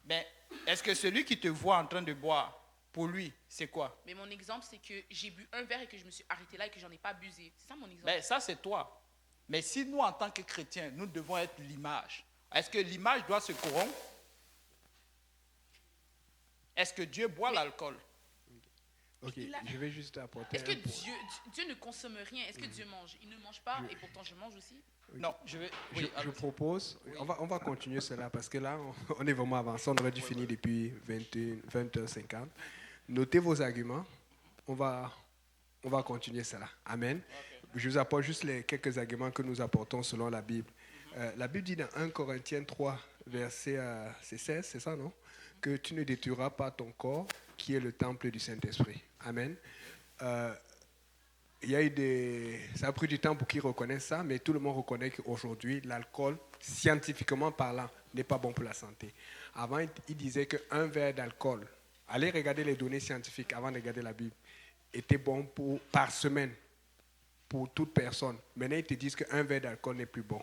Mais est-ce que celui qui te voit en train de boire, pour lui, c'est quoi? Mais mon exemple, c'est que j'ai bu un verre et que je me suis arrêté là et que j'en ai pas abusé. C'est ça mon exemple. Ben ça, c'est toi. Mais si nous, en tant que chrétiens, nous devons être l'image, est-ce que l'image doit se corrompre? Est-ce que Dieu boit l'alcool? Ok, je vais juste apporter. Est-ce que Dieu ne consomme rien? Est-ce que Dieu mange? Il ne mange pas et pourtant je mange aussi? Non, je propose, on va continuer cela parce que là, on est vraiment avancé. On aurait dû finir depuis 20h50. Notez vos arguments. On va continuer cela. Amen. je vous apporte juste les quelques arguments que nous apportons selon la Bible. La Bible dit dans 1 Corinthiens 3, verset 16, c'est ça, non? Que tu ne détruiras pas ton corps, qui est le temple du Saint-Esprit. Amen. Ça a pris du temps pour qu'ils reconnaissent ça, mais tout le monde reconnaît qu'aujourd'hui, l'alcool, scientifiquement parlant, n'est pas bon pour la santé. Avant, il disait qu'un verre d'alcool, allez regarder les données scientifiques avant de regarder la Bible, était bon par semaine pour toute personne. Maintenant, ils te disent qu'un verre d'alcool n'est plus bon.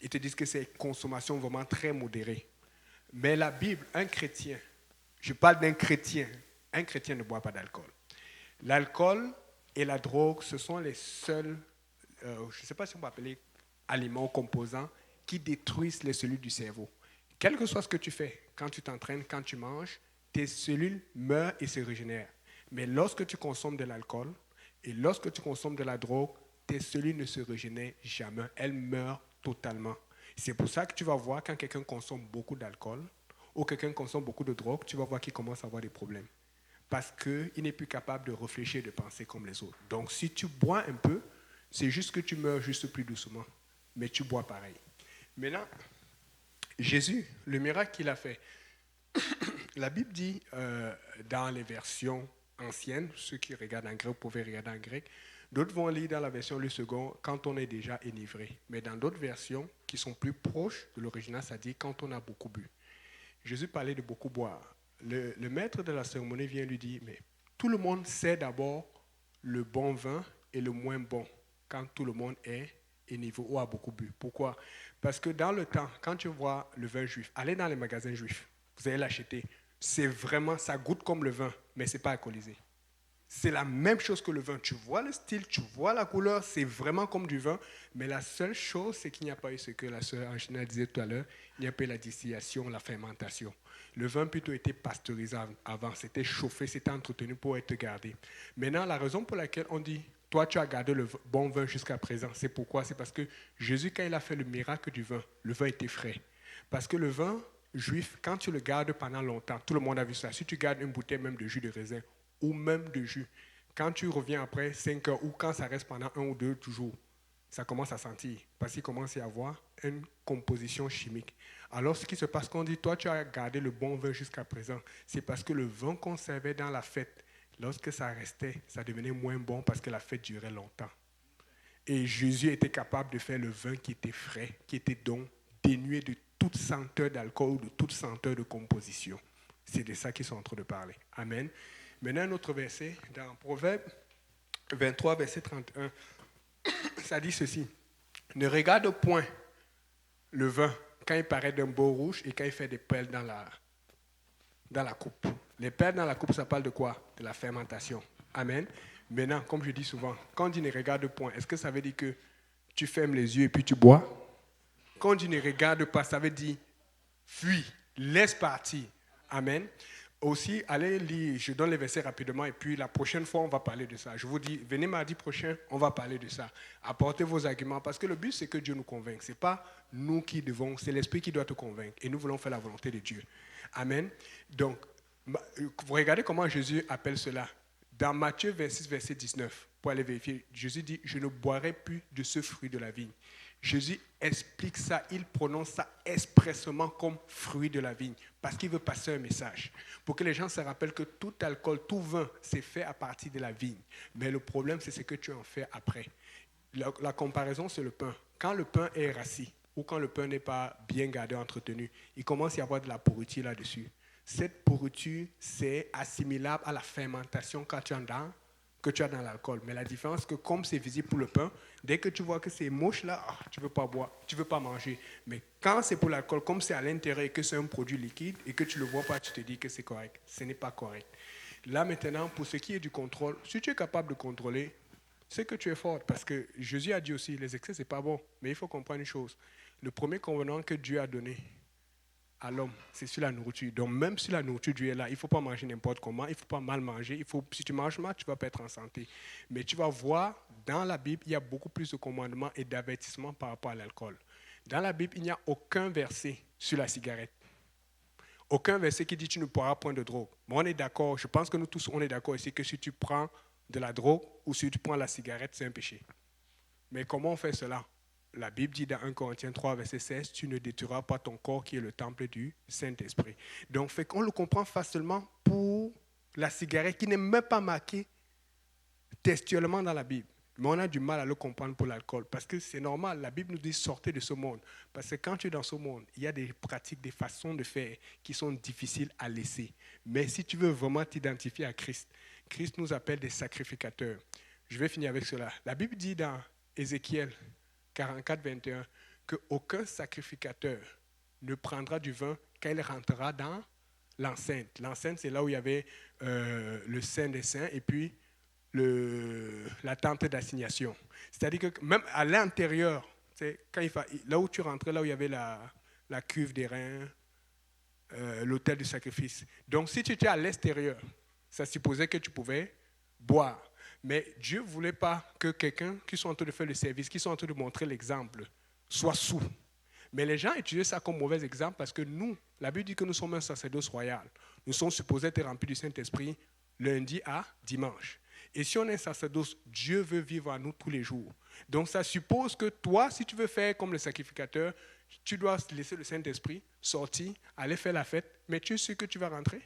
Ils te disent que c'est une consommation vraiment très modérée. Mais la Bible, un chrétien, je parle d'un chrétien, un chrétien ne boit pas d'alcool. L'alcool et la drogue, ce sont les seuls, je ne sais pas si on peut appeler aliments ou composants, qui détruisent les cellules du cerveau. Quel que soit ce que tu fais, quand tu t'entraînes, quand tu manges, tes cellules meurent et se régénèrent. Mais lorsque tu consommes de l'alcool et lorsque tu consommes de la drogue, tes cellules ne se régénèrent jamais. Elles meurent totalement. C'est pour ça que tu vas voir quand quelqu'un consomme beaucoup d'alcool ou quelqu'un consomme beaucoup de drogue, tu vas voir qu'il commence à avoir des problèmes. Parce qu'il n'est plus capable de réfléchir et de penser comme les autres. Donc si tu bois un peu, c'est juste que tu meurs juste plus doucement. Mais tu bois pareil. Maintenant, Jésus, le miracle qu'il a fait, la Bible dit dans les versions anciennes, ceux qui regardent en grec pouvaient regarder en grec, d'autres vont lire dans la version Le Second quand on est déjà enivré. Mais dans d'autres versions qui sont plus proches de l'original, ça dit quand on a beaucoup bu. Jésus parlait de beaucoup boire. Le maître de la cérémonie vient lui dire, mais tout le monde sait d'abord le bon vin et le moins bon quand tout le monde est enivré ou a beaucoup bu. Pourquoi? Parce que dans le temps, quand tu vois le vin juif, allez dans les magasins juifs, vous allez l'acheter. C'est vraiment, ça goûte comme le vin, mais ce n'est pas alcoolisé. C'est la même chose que le vin. Tu vois le style, tu vois la couleur, c'est vraiment comme du vin. Mais la seule chose, c'est qu'il n'y a pas eu ce que la sœur Angina disait tout à l'heure, il n'y a pas eu la distillation, la fermentation. Le vin plutôt était pasteurisé avant, c'était chauffé, c'était entretenu pour être gardé. Maintenant, la raison pour laquelle on dit, toi tu as gardé le bon vin jusqu'à présent, c'est pourquoi? C'est parce que Jésus, quand il a fait le miracle du vin, le vin était frais. Parce que le vin juif, quand tu le gardes pendant longtemps, tout le monde a vu ça, si tu gardes une bouteille même de jus de raisin, ou même de jus. Quand tu reviens après 5 heures ou quand ça reste pendant 1 ou 2 jours, ça commence à sentir parce qu'il commence à y avoir une composition chimique. Alors ce qui se passe quand on dit, toi tu as gardé le bon vin jusqu'à présent, c'est parce que le vin qu'on servait dans la fête, lorsque ça restait, ça devenait moins bon parce que la fête durait longtemps. Et Jésus était capable de faire le vin qui était frais, qui était donc dénué de toute senteur d'alcool ou de toute senteur de composition. C'est de ça qu'ils sont en train de parler. Amen. Maintenant, un autre verset, dans Proverbe 23, verset 31, ça dit ceci. Ne regarde point le vin quand il paraît d'un beau rouge et quand il fait des perles dans la coupe. Les perles dans la coupe, ça parle de quoi? De la fermentation. Amen. Maintenant, comme je dis souvent, quand on dit ne regarde point, est-ce que ça veut dire que tu fermes les yeux et puis tu bois? Quand on dit ne regarde pas, ça veut dire fuis, laisse partir. Amen. Aussi, allez lire, je donne les versets rapidement et puis la prochaine fois, on va parler de ça. Je vous dis, venez mardi prochain, on va parler de ça. Apportez vos arguments parce que le but, c'est que Dieu nous convainque. Ce n'est pas nous qui devons, c'est l'Esprit qui doit te convaincre et nous voulons faire la volonté de Dieu. Amen. Donc, vous regardez comment Jésus appelle cela. Dans Matthieu 26, verset 19, pour aller vérifier, Jésus dit, je ne boirai plus de ce fruit de la vigne. Jésus explique ça, il prononce ça expressément comme fruit de la vigne, parce qu'il veut passer un message, pour que les gens se rappellent que tout alcool, tout vin, c'est fait à partir de la vigne. Mais le problème, c'est ce que tu en fais après. La comparaison, c'est le pain. Quand le pain est rassis, ou quand le pain n'est pas bien gardé, entretenu, il commence à y avoir de la pourriture là-dessus. Cette pourriture, c'est assimilable à la fermentation que tu as dans l'alcool. Mais la différence, c'est que comme c'est visible pour le pain, dès que tu vois que c'est moche là, tu ne veux pas boire, tu ne veux pas manger. Mais quand c'est pour l'alcool, comme c'est à l'intérieur et que c'est un produit liquide et que tu ne le vois pas, tu te dis que c'est correct. Ce n'est pas correct. Là maintenant, pour ce qui est du contrôle, si tu es capable de contrôler, c'est que tu es fort. Parce que Jésus a dit aussi, les excès, ce n'est pas bon. Mais il faut comprendre une chose. Le premier convenant que Dieu a donné à l'homme, c'est sur la nourriture. Donc même si la nourriture, Dieu est là, il ne faut pas manger n'importe comment, il ne faut pas mal manger. Si tu manges mal, tu ne vas pas être en santé. Mais tu vas voir, dans la Bible, il y a beaucoup plus de commandements et d'avertissements par rapport à l'alcool. Dans la Bible, il n'y a aucun verset sur la cigarette. Aucun verset qui dit tu ne pourras prendre de drogue. Mais on est d'accord, je pense que nous tous, on est d'accord ici que si tu prends de la drogue ou si tu prends la cigarette, c'est un péché. Mais comment on fait cela? La Bible dit dans 1 Corinthiens 3, verset 16, tu ne détruiras pas ton corps qui est le temple du Saint-Esprit. Donc, on le comprend facilement pour la cigarette qui n'est même pas marquée textuellement dans la Bible. Mais on a du mal à le comprendre pour l'alcool parce que c'est normal. La Bible nous dit sortez de ce monde. Parce que quand tu es dans ce monde, il y a des pratiques, des façons de faire qui sont difficiles à laisser. Mais si tu veux vraiment t'identifier à Christ, Christ nous appelle des sacrificateurs. Je vais finir avec cela. La Bible dit dans Ézéchiel 44, 21 qu'aucun sacrificateur ne prendra du vin quand il rentrera dans l'enceinte. L'enceinte, c'est là où il y avait le Saint des Saints et puis la tente d'assignation. C'est-à-dire que même à l'intérieur, là où tu rentrais, là où il y avait la cuve des reins, l'autel du sacrifice. Donc, si tu étais à l'extérieur, ça supposait que tu pouvais boire. Mais Dieu ne voulait pas que quelqu'un qui soit en train de faire le service, qui soit en train de montrer l'exemple, soit sous. Mais les gens utilisaient ça comme mauvais exemple parce que nous, la Bible dit que nous sommes un sacerdoce royal. Nous sommes supposés être remplis du Saint-Esprit lundi à dimanche. Et si on est un sacerdoce, Dieu veut vivre en nous tous les jours. Donc ça suppose que toi, si tu veux faire comme le sacrificateur, tu dois laisser le Saint-Esprit sortir, aller faire la fête, mais tu es sûr que tu vas rentrer.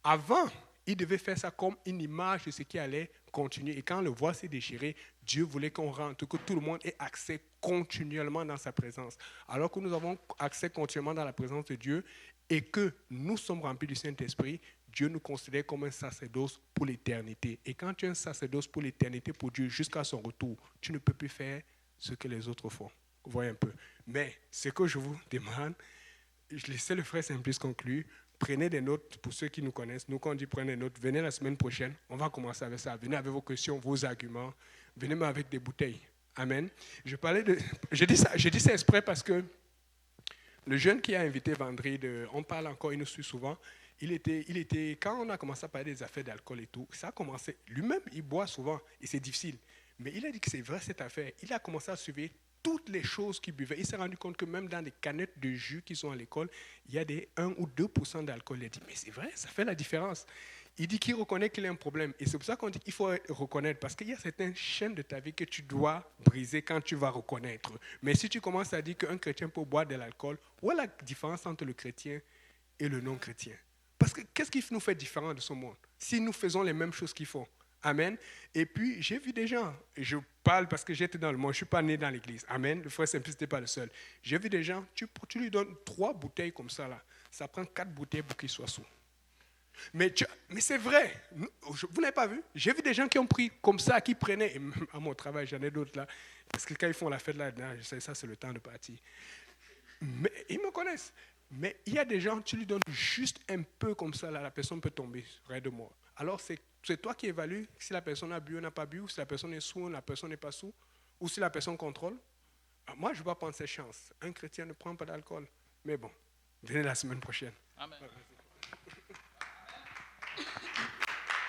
Avant, il devait faire ça comme une image de ce qui allait continuer. Et quand le voile s'est déchiré, Dieu voulait qu'on rentre, que tout le monde ait accès continuellement dans sa présence. Alors que nous avons accès continuellement dans la présence de Dieu et que nous sommes remplis du Saint-Esprit, Dieu nous considère comme un sacerdoce pour l'éternité. Et quand tu es un sacerdoce pour l'éternité, pour Dieu, jusqu'à son retour, tu ne peux plus faire ce que les autres font. Vous voyez un peu. Mais ce que je vous demande, je laisse le frère Simplice conclure. Prenez des notes pour ceux qui nous connaissent. Nous, quand on dit prenez des notes, venez la semaine prochaine. On va commencer avec ça. Venez avec vos questions, vos arguments. Venez même avec des bouteilles. Amen. Je dis ça exprès parce que le jeune qui a invité vendredi, on parle encore, il nous suit souvent. Il était, quand on a commencé à parler des affaires d'alcool et tout, ça a commencé. Lui-même, il boit souvent et c'est difficile. Mais il a dit que c'est vrai cette affaire. Il a commencé à suivre toutes les choses qu'il buvait. Il s'est rendu compte que même dans des canettes de jus qui sont à l'école, il y a des 1 ou 2% d'alcool. Il a dit, mais c'est vrai, ça fait la différence. Il dit qu'il reconnaît qu'il y a un problème. Et c'est pour ça qu'on dit qu'il faut reconnaître. Parce qu'il y a certaines chaînes de ta vie que tu dois briser quand tu vas reconnaître. Mais si tu commences à dire qu'un chrétien peut boire de l'alcool, où est la différence entre le chrétien et le non-chrétien? Parce que qu'est-ce qui nous fait différent de ce monde? Si nous faisons les mêmes choses qu'ils font. Amen. Et puis, j'ai vu des gens, et je parle parce que j'étais dans le monde, je ne suis pas né dans l'église. Amen. Le frère Simplice n'était pas le seul. J'ai vu des gens, tu lui donnes 3 bouteilles comme ça, là. Ça prend 4 bouteilles pour qu'il soit sous. Mais c'est vrai. Vous n'avez pas vu? J'ai vu des gens qui ont pris comme ça, qui prenaient, et à mon travail, j'en ai d'autres là, parce que quand ils font la fête là, je sais, ça c'est le temps de partir. Mais ils me connaissent. Mais il y a des gens, tu lui donnes juste un peu comme ça, là, la personne peut tomber près de moi. Alors c'est toi qui évalues si la personne a bu ou n'a pas bu, ou si la personne est sous ou la personne n'est pas sous, ou si la personne contrôle. Alors, moi, je ne vais pas prendre ces chances. Un chrétien ne prend pas d'alcool. Mais bon, venez la semaine prochaine. Amen.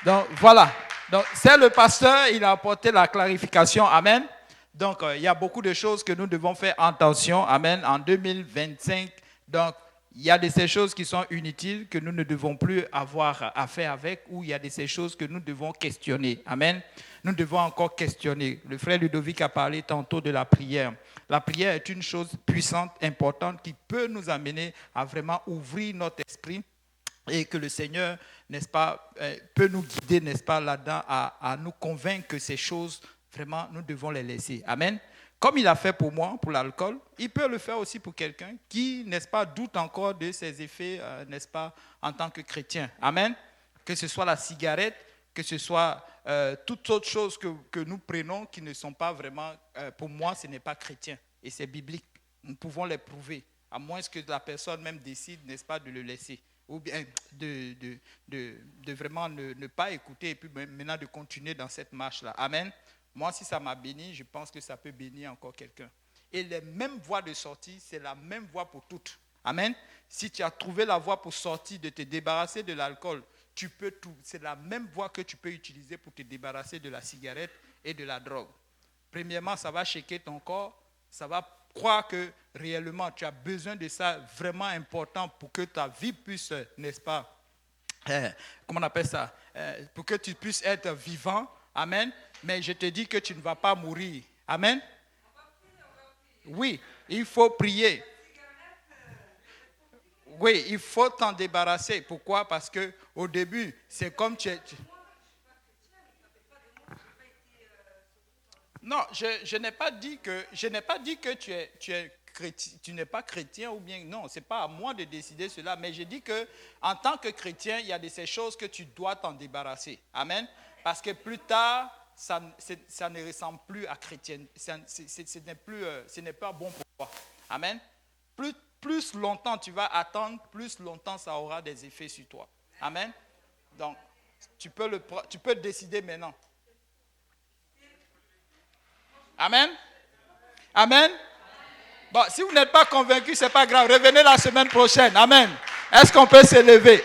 Donc voilà. Donc c'est le pasteur, il a apporté la clarification. Amen. Donc il y a beaucoup de choses que nous devons faire attention. Amen. En 2025. Donc il y a de ces choses qui sont inutiles que nous ne devons plus avoir à faire avec, ou il y a de ces choses que nous devons questionner. Amen. Nous devons encore questionner. Le frère Ludovic a parlé tantôt de la prière. La prière est une chose puissante, importante, qui peut nous amener à vraiment ouvrir notre esprit et que le Seigneur, n'est-ce pas, peut nous guider, n'est-ce pas, là-dedans, à nous convaincre que ces choses, vraiment, nous devons les laisser. Amen. Comme il a fait pour moi, pour l'alcool, il peut le faire aussi pour quelqu'un qui, n'est-ce pas, doute encore de ses effets, n'est-ce pas, en tant que chrétien. Amen. Que ce soit la cigarette, que ce soit toutes autres choses que nous prenons qui ne sont pas vraiment, pour moi, ce n'est pas chrétien. Et c'est biblique. Nous pouvons les prouver, à moins que la personne même décide, n'est-ce pas, de le laisser. Ou bien de vraiment ne pas écouter et puis maintenant de continuer dans cette marche-là. Amen. Moi, si ça m'a béni, je pense que ça peut bénir encore quelqu'un. Et les mêmes voies de sortie, c'est la même voie pour toutes. Amen. Si tu as trouvé la voie pour sortir, de te débarrasser de l'alcool, tu peux tout. C'est la même voie que tu peux utiliser pour te débarrasser de la cigarette et de la drogue. Premièrement, ça va shaker ton corps, ça va croire que réellement tu as besoin de ça, vraiment important pour que ta vie puisse, n'est-ce pas, comment on appelle ça, pour que tu puisses être vivant. Amen. Mais je te dis que tu ne vas pas mourir. Amen. Oui, il faut prier. Oui, il faut t'en débarrasser. Pourquoi? Parce que au début, c'est comme Non, je n'ai pas dit que tu n'es pas chrétien ou bien non, c'est pas à moi de décider cela, mais je dis que en tant que chrétien, il y a de ces choses que tu dois t'en débarrasser. Amen. Parce que plus tard, ça ne ressemble plus à chrétien. Ce n'est pas bon pour toi. Amen. Plus longtemps tu vas attendre, plus longtemps ça aura des effets sur toi. Amen. Donc, tu peux décider maintenant. Amen. Amen. Bon, si vous n'êtes pas convaincu, ce n'est pas grave. Revenez la semaine prochaine. Amen. Est-ce qu'on peut s'élever?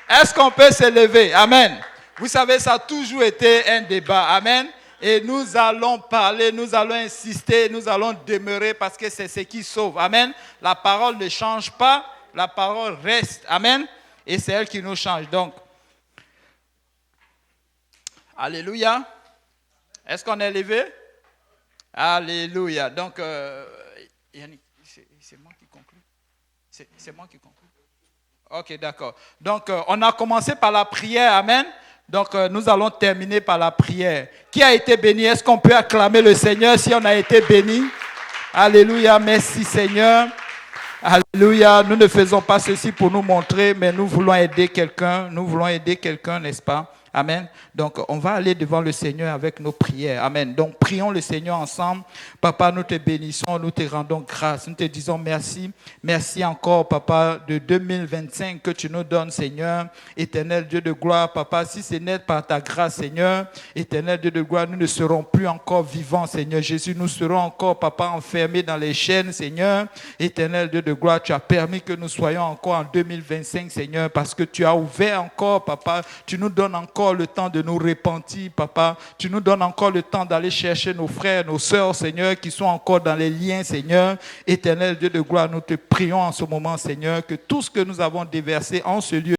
Est-ce qu'on peut s'élever? Amen. Vous savez, ça a toujours été un débat. Amen. Et nous allons parler, nous allons insister, nous allons demeurer parce que c'est ce qui sauve. Amen. La parole ne change pas, la parole reste. Amen. Et c'est elle qui nous change. Donc, alléluia. Est-ce qu'on est élevé? Alléluia. Donc, Yannick, c'est moi qui conclue. C'est moi qui conclue. Ok, d'accord. Donc, on a commencé par la prière. Amen. Donc, nous allons terminer par la prière. Qui a été béni? Est-ce qu'on peut acclamer le Seigneur si on a été béni? Alléluia. Merci Seigneur. Alléluia. Nous ne faisons pas ceci pour nous montrer, mais nous voulons aider quelqu'un. Nous voulons aider quelqu'un, n'est-ce pas? Amen. Donc, on va aller devant le Seigneur avec nos prières. Amen. Donc, prions le Seigneur ensemble. Papa, nous te bénissons, nous te rendons grâce. Nous te disons merci. Merci encore, Papa, de 2025 que tu nous donnes, Seigneur. Éternel Dieu de gloire, Papa, si ce n'est par ta grâce, Seigneur, éternel Dieu de gloire, nous ne serons plus encore vivants, Seigneur Jésus. Nous serons encore, Papa, enfermés dans les chaînes, Seigneur. Éternel Dieu de gloire, tu as permis que nous soyons encore en 2025, Seigneur, parce que tu as ouvert encore, Papa. Tu nous donnes encore le temps de nous repentir, Papa. Tu nous donnes encore le temps d'aller chercher nos frères, nos sœurs, Seigneur, qui sont encore dans les liens, Seigneur. Éternel Dieu de gloire, nous te prions en ce moment, Seigneur, que tout ce que nous avons déversé en ce lieu